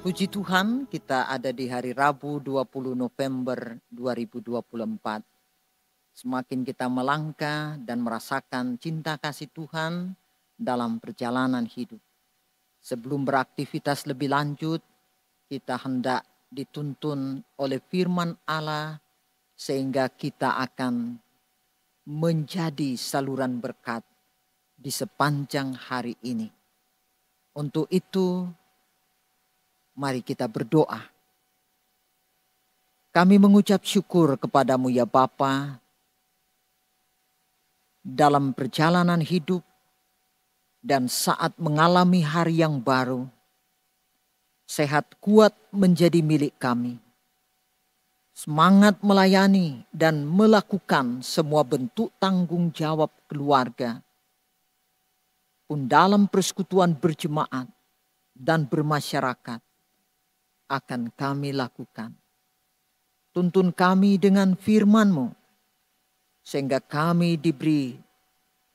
Puji Tuhan, kita ada di hari Rabu 20 November 2024. Semakin kita melangkah dan merasakan cinta kasih Tuhan dalam perjalanan hidup. Sebelum beraktivitas lebih lanjut, kita hendak dituntun oleh firman Allah sehingga kita akan menjadi saluran berkat di sepanjang hari ini. Untuk itu, mari kita berdoa. Kami mengucap syukur kepadamu ya Bapa, dalam perjalanan hidup dan saat mengalami hari yang baru, sehat kuat menjadi milik kami. Semangat melayani dan melakukan semua bentuk tanggung jawab keluarga, pun dalam persekutuan berjemaat dan bermasyarakat, akan kami lakukan. Tuntun kami dengan firman-Mu, sehingga kami diberi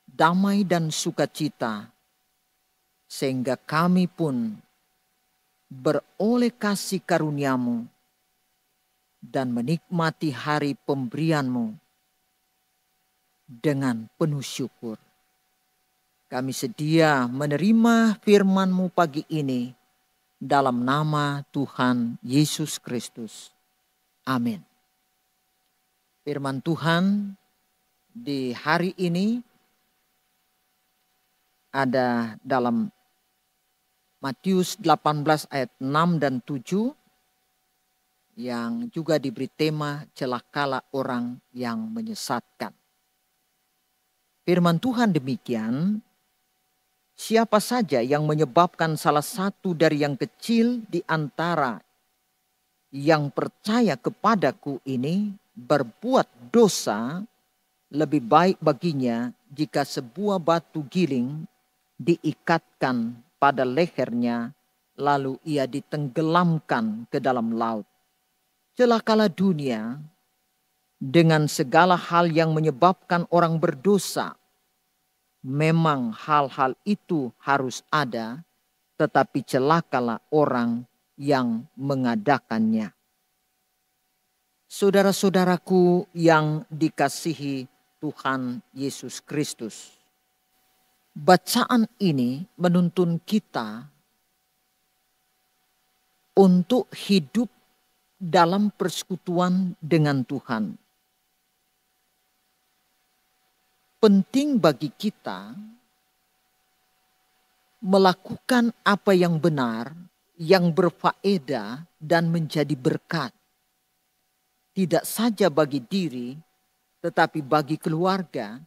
damai dan sukacita, sehingga kami pun beroleh kasih karunia-Mu dan menikmati hari pemberian-Mu dengan penuh syukur. Kami sedia menerima firman-Mu pagi ini dalam nama Tuhan Yesus Kristus. Amin. Firman Tuhan di hari ini ada dalam Matius 18 ayat 6 dan 7 yang juga diberi tema celakalah orang yang menyesatkan. Firman Tuhan demikian, siapa saja yang menyebabkan salah satu dari yang kecil di antara yang percaya kepadaku ini berbuat dosa, lebih baik baginya jika sebuah batu giling diikatkan pada lehernya, lalu ia ditenggelamkan ke dalam laut. Celakalah dunia dengan segala hal yang menyebabkan orang berdosa. Memang hal-hal itu harus ada, tetapi celakalah orang yang mengadakannya. Saudara-saudaraku yang dikasihi Tuhan Yesus Kristus, bacaan ini menuntun kita untuk hidup dalam persekutuan dengan Tuhan. Penting bagi kita melakukan apa yang benar, yang berfaedah dan menjadi berkat. Tidak saja bagi diri, tetapi bagi keluarga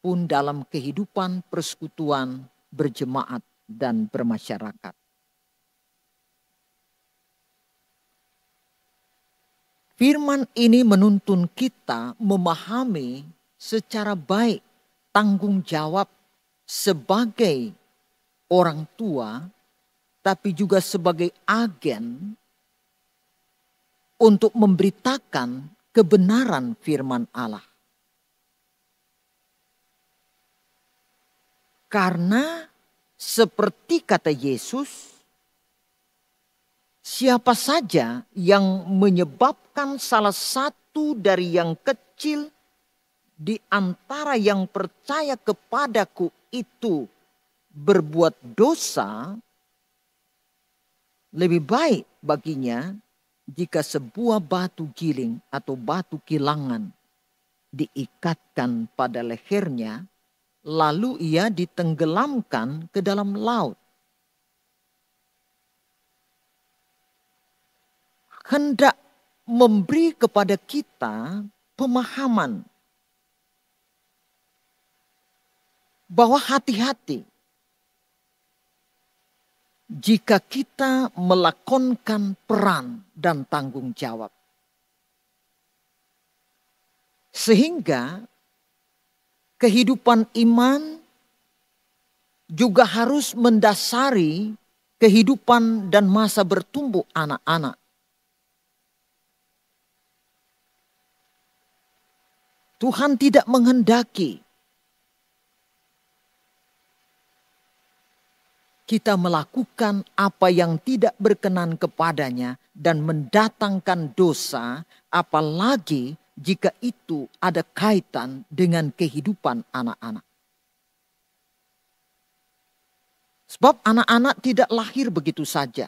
pun dalam kehidupan persekutuan berjemaat dan bermasyarakat. Firman ini menuntun kita memahami secara baik tanggung jawab sebagai orang tua, tapi juga sebagai agen untuk memberitakan kebenaran firman Allah. Karena seperti kata Yesus, siapa saja yang menyebabkan salah satu dari yang kecil di antara yang percaya kepadaku itu berbuat dosa, lebih baik baginya jika sebuah batu giling atau batu kilangan diikatkan pada lehernya, lalu ia ditenggelamkan ke dalam laut. Hendak memberi kepada kita pemahaman bahwa hati-hati jika kita melakonkan peran dan tanggung jawab. Sehingga kehidupan iman juga harus mendasari kehidupan dan masa bertumbuh anak-anak. Tuhan tidak menghendaki kita melakukan apa yang tidak berkenan kepadanya dan mendatangkan dosa, apalagi jika itu ada kaitan dengan kehidupan anak-anak. Sebab anak-anak tidak lahir begitu saja.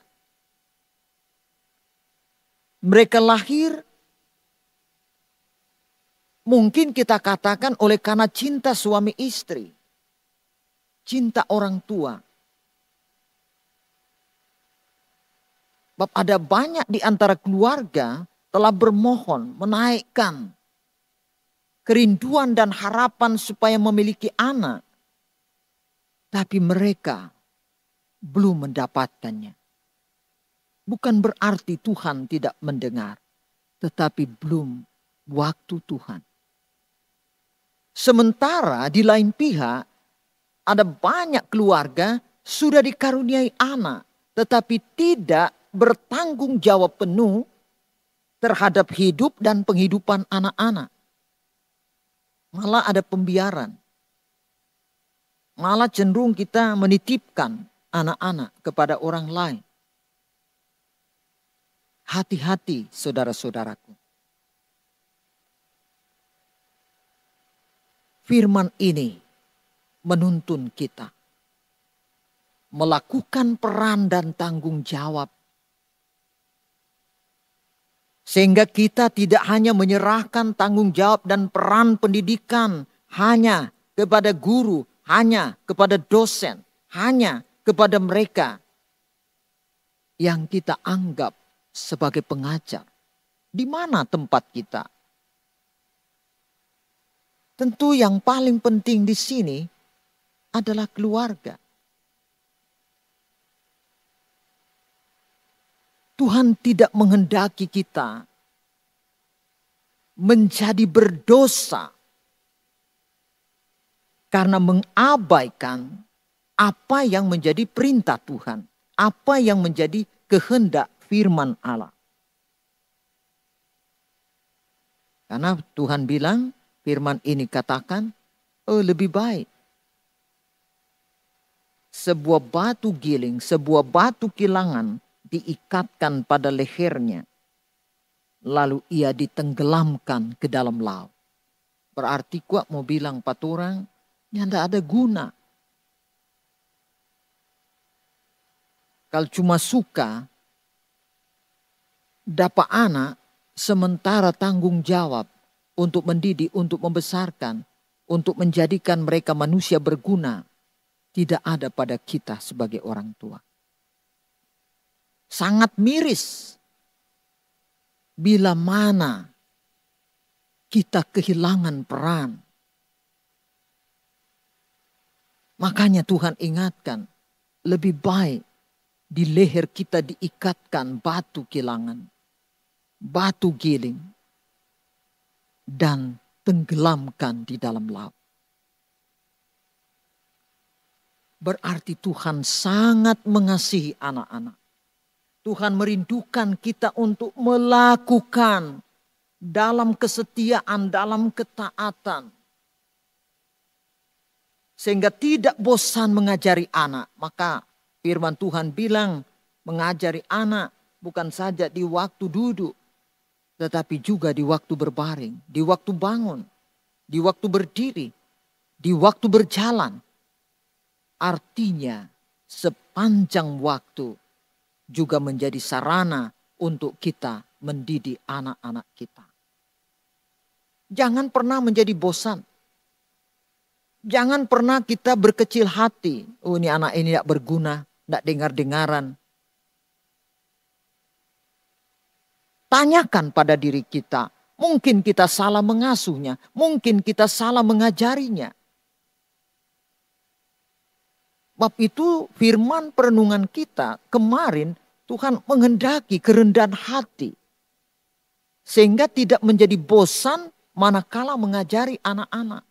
Mereka lahir mungkin kita katakan oleh karena cinta suami istri, cinta orang tua. Sebab ada banyak di antara keluarga telah bermohon menaikkan kerinduan dan harapan supaya memiliki anak. Tapi mereka belum mendapatkannya. Bukan berarti Tuhan tidak mendengar. Tetapi belum waktu Tuhan. Sementara di lain pihak ada banyak keluarga sudah dikaruniai anak. Tetapi tidak bertanggung jawab penuh terhadap hidup dan penghidupan anak-anak. Malah ada pembiaran. Malah cenderung kita menitipkan anak-anak kepada orang lain. Hati-hati saudara-saudaraku. Firman ini menuntun kita melakukan peran dan tanggung jawab. Sehingga kita tidak hanya menyerahkan tanggung jawab dan peran pendidikan hanya kepada guru, hanya kepada dosen, hanya kepada mereka yang kita anggap sebagai pengajar. Di mana tempat kita? Tentu yang paling penting di sini adalah keluarga. Tuhan tidak menghendaki kita menjadi berdosa karena mengabaikan apa yang menjadi perintah Tuhan, apa yang menjadi kehendak firman Allah. Karena Tuhan bilang, firman ini katakan, lebih baik sebuah batu giling, sebuah batu kilangan diikatkan pada lehernya, lalu ia ditenggelamkan ke dalam laut. Berarti kuat mau bilang paturang, ya tidak ada guna. Kalau cuma suka dapat anak, sementara tanggung jawab untuk mendidik, untuk membesarkan, untuk menjadikan mereka manusia berguna, tidak ada pada kita sebagai orang tua. Sangat miris bila mana kita kehilangan peran. Makanya Tuhan ingatkan, lebih baik di leher kita diikatkan batu kilangan, batu giling, dan tenggelamkan di dalam laut. Berarti Tuhan sangat mengasihi anak-anak. Tuhan merindukan kita untuk melakukan dalam kesetiaan, dalam ketaatan. Sehingga tidak bosan mengajari anak. Maka firman Tuhan bilang mengajari anak bukan saja di waktu duduk. Tetapi juga di waktu berbaring, di waktu bangun, di waktu berdiri, di waktu berjalan. Artinya sepanjang waktu juga menjadi sarana untuk kita mendidik anak-anak kita. Jangan pernah menjadi bosan. Jangan pernah kita berkecil hati. Oh, ini anak ini tidak berguna, tidak dengar-dengaran. Tanyakan pada diri kita. Mungkin kita salah mengasuhnya. Mungkin kita salah mengajarinya. Bab itu firman perenungan kita kemarin Tuhan menghendaki kerendahan hati. Sehingga tidak menjadi bosan manakala mengajari anak-anak.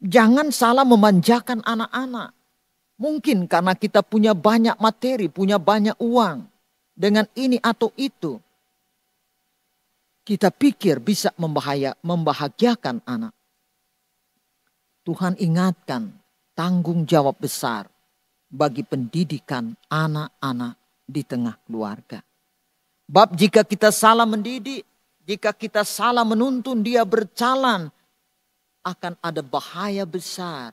Jangan salah memanjakan anak-anak. Mungkin karena kita punya banyak materi, punya banyak uang. Dengan ini atau itu. Kita pikir bisa membahagiakan anak. Tuhan ingatkan, tanggung jawab besar bagi pendidikan anak-anak di tengah keluarga. Bab jika kita salah mendidik, jika kita salah menuntun dia berjalan, akan ada bahaya besar.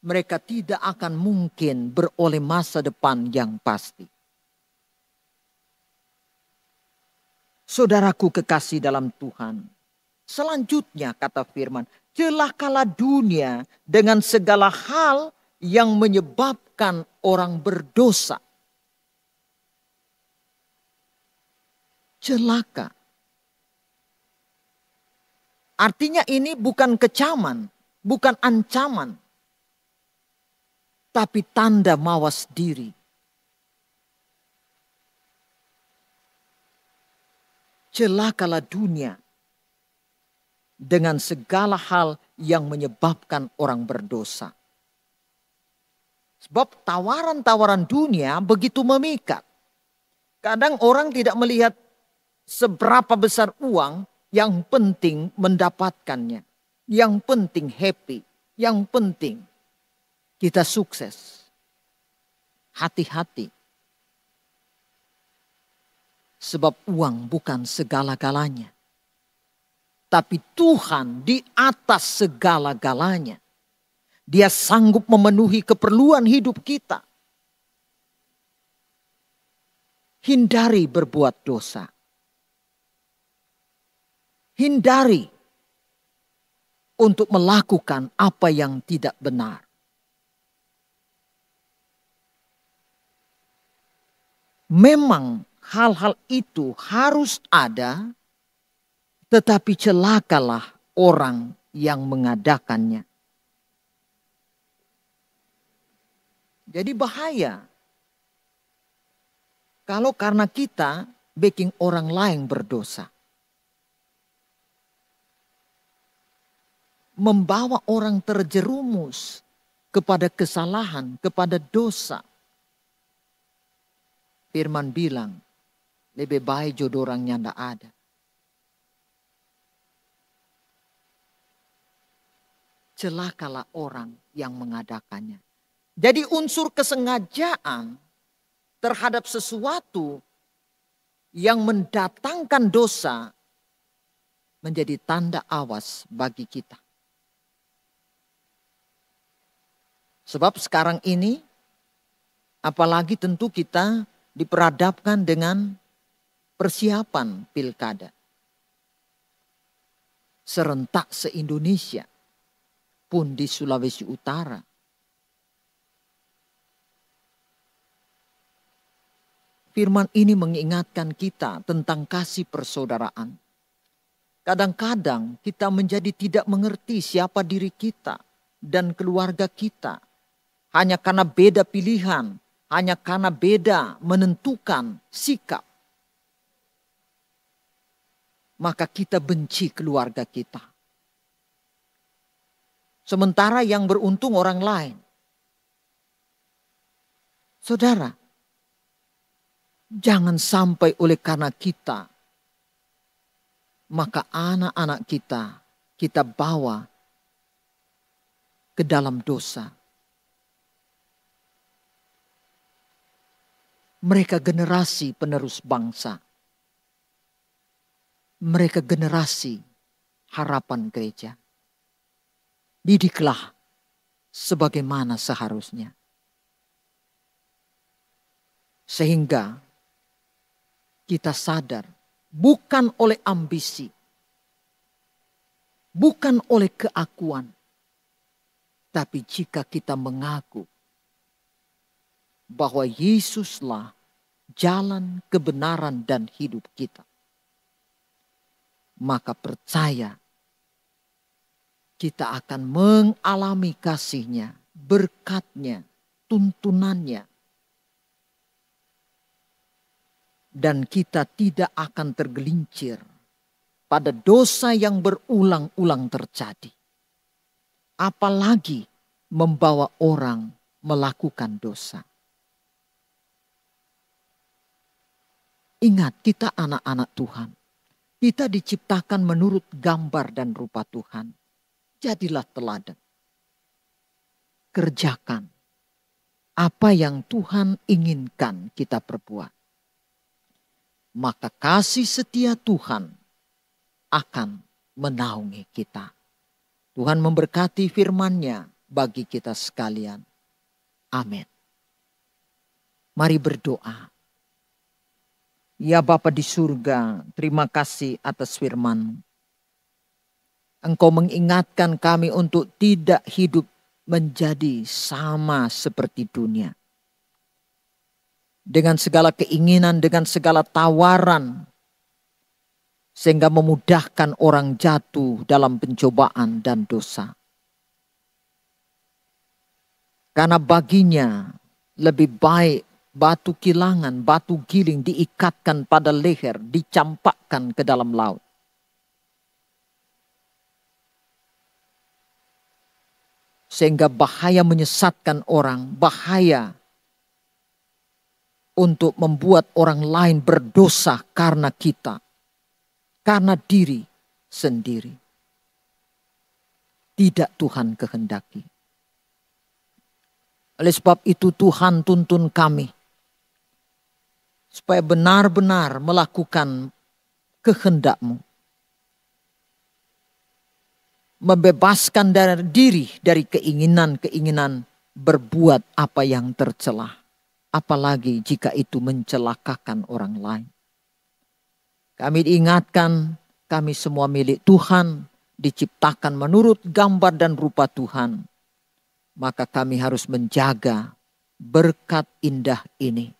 Mereka tidak akan mungkin beroleh masa depan yang pasti. Saudaraku kekasih dalam Tuhan, selanjutnya kata firman, celakalah dunia dengan segala hal yang menyebabkan orang berdosa. Celaka. Artinya ini bukan kecaman, bukan ancaman, tapi tanda mawas diri. Celakalah dunia dengan segala hal yang menyebabkan orang berdosa. Sebab tawaran-tawaran dunia begitu memikat. Kadang orang tidak melihat seberapa besar uang, yang penting mendapatkannya. Yang penting happy, yang penting kita sukses. Hati-hati. Sebab uang bukan segala-galanya. Tapi Tuhan di atas segala-galanya. Dia sanggup memenuhi keperluan hidup kita. Hindari berbuat dosa. Hindari untuk melakukan apa yang tidak benar. Memang hal-hal itu harus ada, tetapi celakalah orang yang mengadakannya. Jadi bahaya kalau karena kita bikin orang lain berdosa. Membawa orang terjerumus kepada kesalahan, kepada dosa. Firman bilang, lebih baik jodoh orangnya tidak ada. Celakalah orang yang mengadakannya. Jadi unsur kesengajaan terhadap sesuatu yang mendatangkan dosa menjadi tanda awas bagi kita. Sebab sekarang ini, apalagi tentu kita diperadabkan dengan persiapan pilkada. Serentak se-Indonesia pun di Sulawesi Utara. Firman ini mengingatkan kita tentang kasih persaudaraan. Kadang-kadang kita menjadi tidak mengerti siapa diri kita dan keluarga kita. Hanya karena beda pilihan, hanya karena beda menentukan sikap. Maka kita benci keluarga kita. Sementara yang beruntung orang lain. Saudara, jangan sampai oleh karena kita, maka anak-anak kita bawa ke dalam dosa. Mereka generasi penerus bangsa. Mereka generasi harapan gereja. Didiklah sebagaimana seharusnya. Sehingga kita sadar bukan oleh ambisi, bukan oleh keakuan, tapi jika kita mengaku bahwa Yesuslah jalan kebenaran dan hidup kita, maka percaya kita akan mengalami kasih-Nya, berkat-Nya, tuntunannya. Dan kita tidak akan tergelincir pada dosa yang berulang-ulang terjadi. Apalagi membawa orang melakukan dosa. Ingat, kita anak-anak Tuhan. Kita diciptakan menurut gambar dan rupa Tuhan. Jadilah teladan. kerjakan apa yang Tuhan inginkan kita perbuat, maka kasih setia Tuhan akan menaungi kita. Tuhan memberkati firman-Nya bagi kita sekalian. Amin. Mari berdoa. Ya Bapa di surga, terima kasih atas firman. Engkau mengingatkan kami untuk tidak hidup menjadi sama seperti dunia. Dengan segala keinginan, dengan segala tawaran, sehingga memudahkan orang jatuh dalam pencobaan dan dosa. Karena baginya lebih baik batu kilangan, batu giling diikatkan pada leher, dicampakkan ke dalam laut. Sehingga bahaya menyesatkan orang, bahaya untuk membuat orang lain berdosa karena kita, karena diri sendiri. Tidak Tuhan kehendaki. Oleh sebab itu Tuhan tuntun kami supaya benar-benar melakukan kehendak-Mu. Membebaskan dari diri dari keinginan-keinginan berbuat apa yang tercela. Apalagi jika itu mencelakakan orang lain. Kami diingatkan kami semua milik Tuhan, diciptakan menurut gambar dan rupa Tuhan. Maka kami harus menjaga berkat indah ini.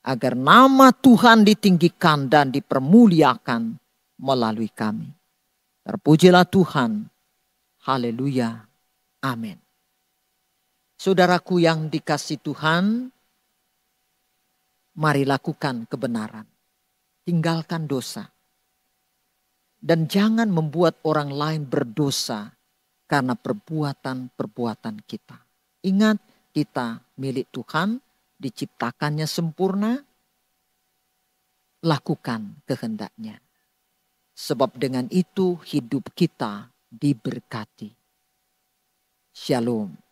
Agar nama Tuhan ditinggikan dan dipermuliakan melalui kami. Terpujilah Tuhan. Haleluya. Amin. Saudaraku yang dikasih Tuhan, mari lakukan kebenaran. Tinggalkan dosa. Dan jangan membuat orang lain berdosa karena perbuatan-perbuatan kita. Ingat, kita milik Tuhan, diciptakannya sempurna, lakukan kehendak-Nya. Sebab dengan itu hidup kita diberkati. Shalom.